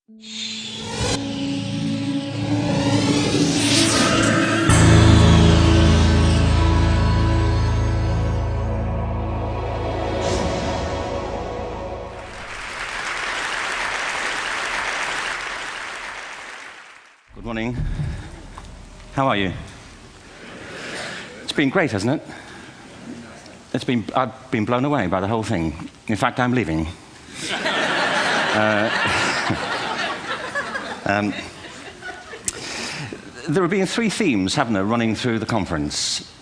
Good morning. How are you? It's been great, hasn't it? I've been blown away by the whole thing. In fact, I'm leaving. There have been three themes, haven't there, running through the conference,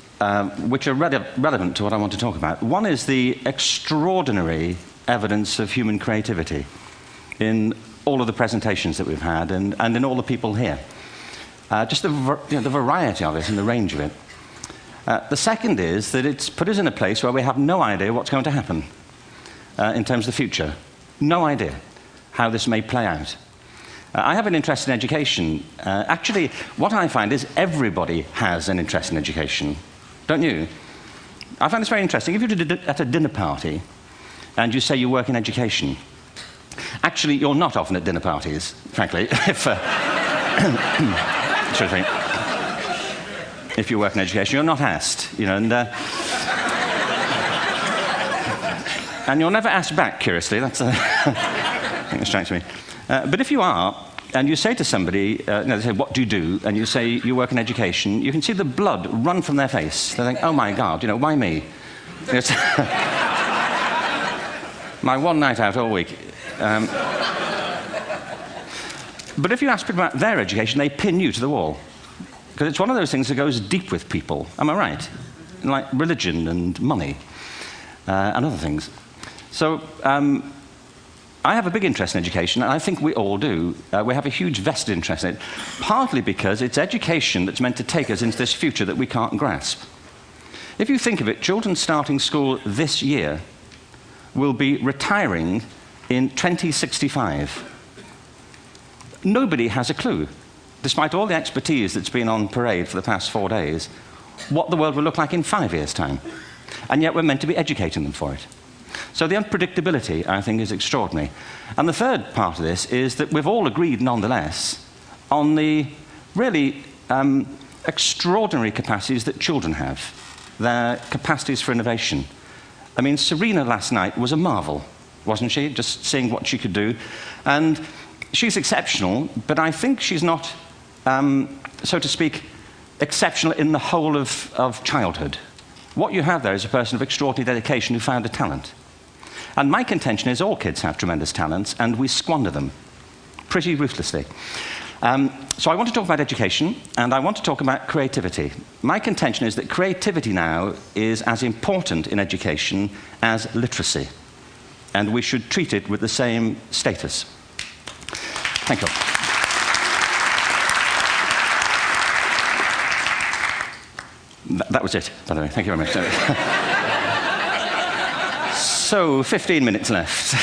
which are relevant to what I want to talk about. One is the extraordinary evidence of human creativity in all of the presentations that we've had and in all the people here. Just the variety of it and the range of it. The second is that it's put us in a place where we have no idea what's going to happen in terms of the future. No idea how this may play out. I have an interest in education. Actually, what I find is everybody has an interest in education. Don't you? I find this very interesting. If you're at a dinner party and you say you work in education, actually, you're not often at dinner parties, frankly, if you work in education, you're not asked, you know, and you're never asked back, curiously. That's I think that strikes me. But if you are, and you say to somebody, they say, what do you do? And you say, you work in education, you can see the blood run from their face. They think, oh my God, you know, why me? It's my one night out all week. But if you ask people about their education, they pin you to the wall. Because it's one of those things that goes deep with people. Am I right? Like religion and money and other things. So I have a big interest in education, and I think we all do. We have a huge vested interest in it, partly because it's education that's meant to take us into this future that we can't grasp. If you think of it, children starting school this year will be retiring in 2065. Nobody has a clue, despite all the expertise that's been on parade for the past 4 days, what the world will look like in 5 years' time. And yet we're meant to be educating them for it. So the unpredictability, I think, is extraordinary. And the third part of this is that we've all agreed, nonetheless, on the really extraordinary capacities that children have, their capacities for innovation. I mean, Serena last night was a marvel, wasn't she? Just seeing what she could do. And she's exceptional, but I think she's not, so to speak, exceptional in the whole of childhood. What you have there is a person of extraordinary dedication who found a talent. And my contention is all kids have tremendous talents, and we squander them pretty ruthlessly. So I want to talk about education, and I want to talk about creativity. My contention is that creativity now is as important in education as literacy, and we should treat it with the same status. Thank you. That was it, by the way. Thank you very much. So, 15 minutes left.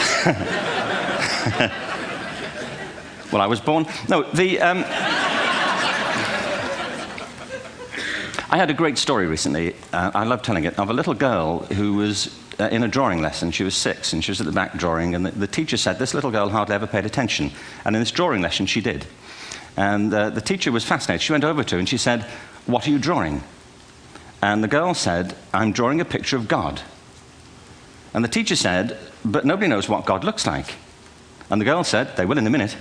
Well, I was born... No, I had a great story recently, I love telling it, of a little girl who was in a drawing lesson. She was 6, and she was at the back drawing, and the teacher said this little girl hardly ever paid attention. And in this drawing lesson, she did. And the teacher was fascinated. She went over to her and she said, "What are you drawing?" And the girl said, "I'm drawing a picture of God." And the teacher said, "But nobody knows what God looks like." And the girl said, "They will in a minute."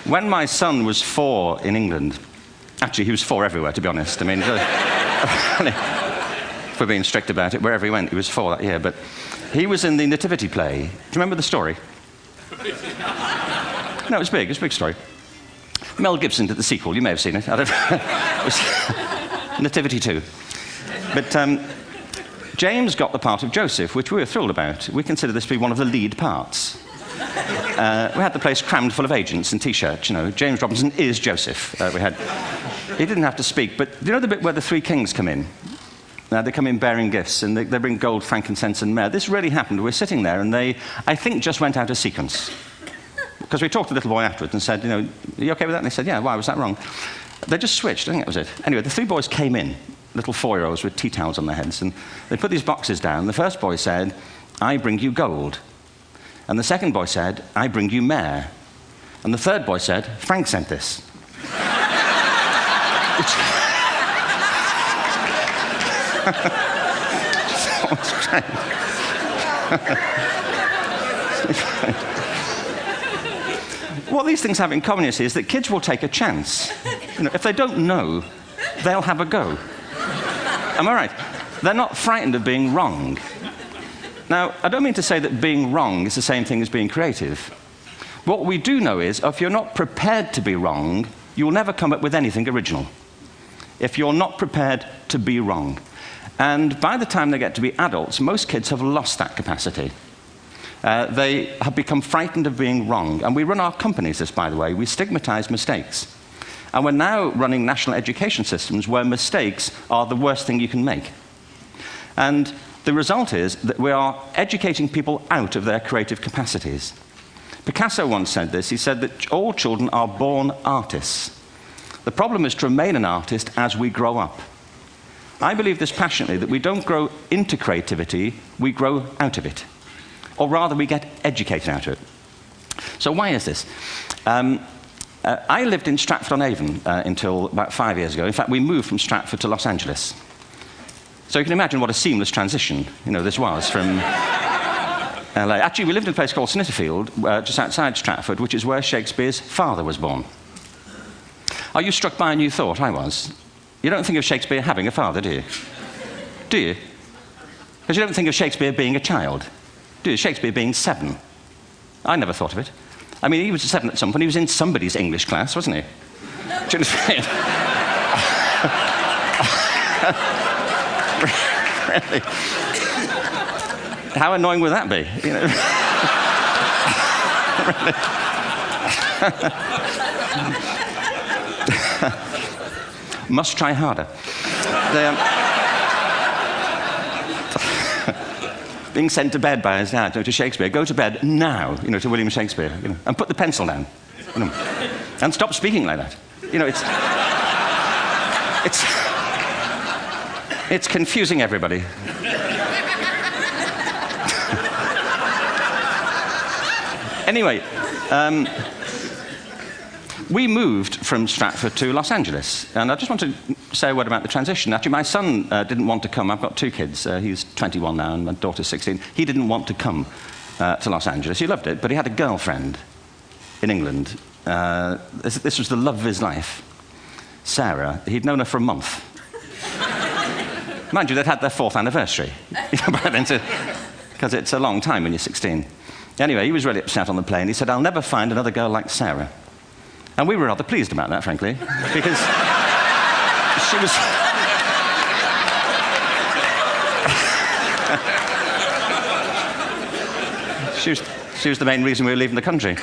When my son was 4 in England, actually he was 4 everywhere, to be honest. I mean, if we're being strict about it, wherever he went, he was 4 that year. But he was in the Nativity play. Do you remember the story? No, it was big. It was a big story. Mel Gibson did the sequel. You may have seen it. I don't know. It was Nativity 2. But James got the part of Joseph, which we were thrilled about. We consider this to be one of the lead parts. We had the place crammed full of agents and T-shirts, you know. James Robinson is Joseph. He didn't have to speak, but do you know the bit where the 3 kings come in? They come in bearing gifts, and they bring gold, frankincense, and myrrh. This really happened. We're sitting there, and they, I think, just went out of sequence. Because we talked to the little boy afterwards and said, you know, are you okay with that? And they said, yeah, why was that wrong? They just switched, I think that was it. Anyway, the three boys came in, little 4-year-olds with tea towels on their heads, and they put these boxes down. The first boy said, "I bring you gold." And the second boy said, "I bring you mare." And the third boy said, "Frank sent this." What these things have in common is that kids will take a chance. If they don't know, they'll have a go. Am I right? They're not frightened of being wrong. Now, I don't mean to say that being wrong is the same thing as being creative. What we do know is, if you're not prepared to be wrong, you'll never come up with anything original. If you're not prepared to be wrong. And by the time they get to be adults, most kids have lost that capacity. They have become frightened of being wrong. And we run our companies this, by the way. We stigmatize mistakes. And we're now running national education systems where mistakes are the worst thing you can make. And the result is that we are educating people out of their creative capacities. Picasso once said this. He said that all children are born artists. The problem is to remain an artist as we grow up. I believe this passionately, that we don't grow into creativity, we grow out of it. Or rather, we get educated out of it. So why is this? I lived in Stratford-on-Avon until about 5 years ago. In fact, we moved from Stratford to Los Angeles. So you can imagine what a seamless transition this was from LA. Actually, we lived in a place called Snitterfield, just outside Stratford, which is where Shakespeare's father was born. Are you struck by a new thought? I was. You don't think of Shakespeare having a father, do you? Do you? Because you don't think of Shakespeare being a child. Do you? Shakespeare being 7. I never thought of it. I mean, he was 7 at some point. He was in somebody's English class, wasn't he? Do you understand? Really? How annoying would that be? Must try harder. Being sent to bed by his dad to Shakespeare. Go to bed now, to William Shakespeare, and put the pencil down, and stop speaking like that. It's confusing everybody. Anyway, we moved from Stratford to Los Angeles, and I just want to say a word about the transition. Actually, my son didn't want to come. I've got 2 kids. He's 21 now, and my daughter's 16. He didn't want to come to Los Angeles. He loved it, but he had a girlfriend in England. This was the love of his life, Sarah. He'd known her for a month. Mind you, they'd had their 4th anniversary, because it's a long time when you're 16. Anyway, he was really upset on the plane. He said, "I'll never find another girl like Sarah." And we were rather pleased about that, frankly, because she was the main reason we were leaving the country.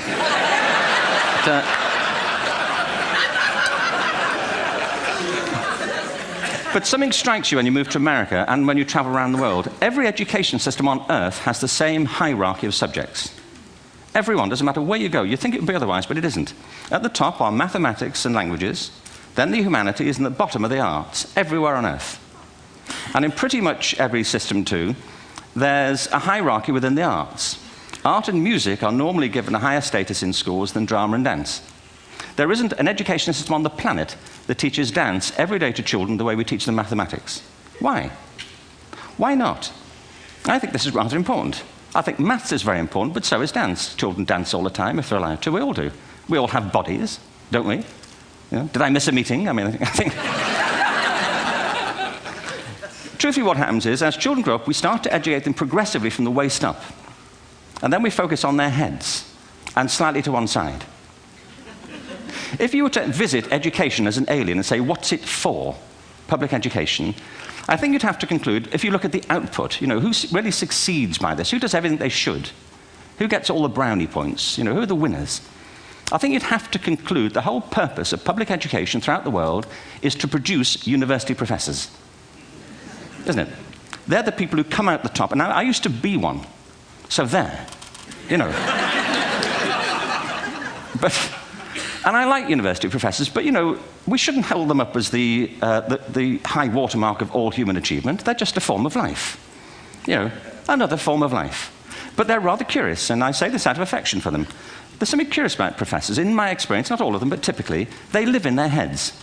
But something strikes you when you move to America and when you travel around the world. Every education system on Earth has the same hierarchy of subjects. Everyone, doesn't matter where you go. You think it would be otherwise, but it isn't. At the top are mathematics and languages, then the humanities, and at the bottom are the arts, everywhere on Earth. And in pretty much every system, too, there's a hierarchy within the arts. Art and music are normally given a higher status in schools than drama and dance. There isn't an education system on the planet that teaches dance every day to children the way we teach them mathematics. Why? Why not? I think this is rather important. I think maths is very important, but so is dance. Children dance all the time if they're allowed to. We all do. We all have bodies, don't we? Did I miss a meeting? I think... Truthfully, what happens is, as children grow up, we start to educate them progressively from the waist up. And then we focus on their heads, and slightly to one side. If you were to visit education as an alien and say, what's it for, public education, I think you'd have to conclude, if you look at the output, who really succeeds by this? Who does everything they should? Who gets all the brownie points? Who are the winners? I think you'd have to conclude the whole purpose of public education throughout the world is to produce university professors. Isn't it? They're the people who come out the top. And I used to be one. So there. But And I like university professors, but, you know, we shouldn't hold them up as the high watermark of all human achievement. They're just a form of life. You know, another form of life. But they're rather curious, and I say this out of affection for them. There's something curious about professors. In my experience, not all of them, but typically, they live in their heads.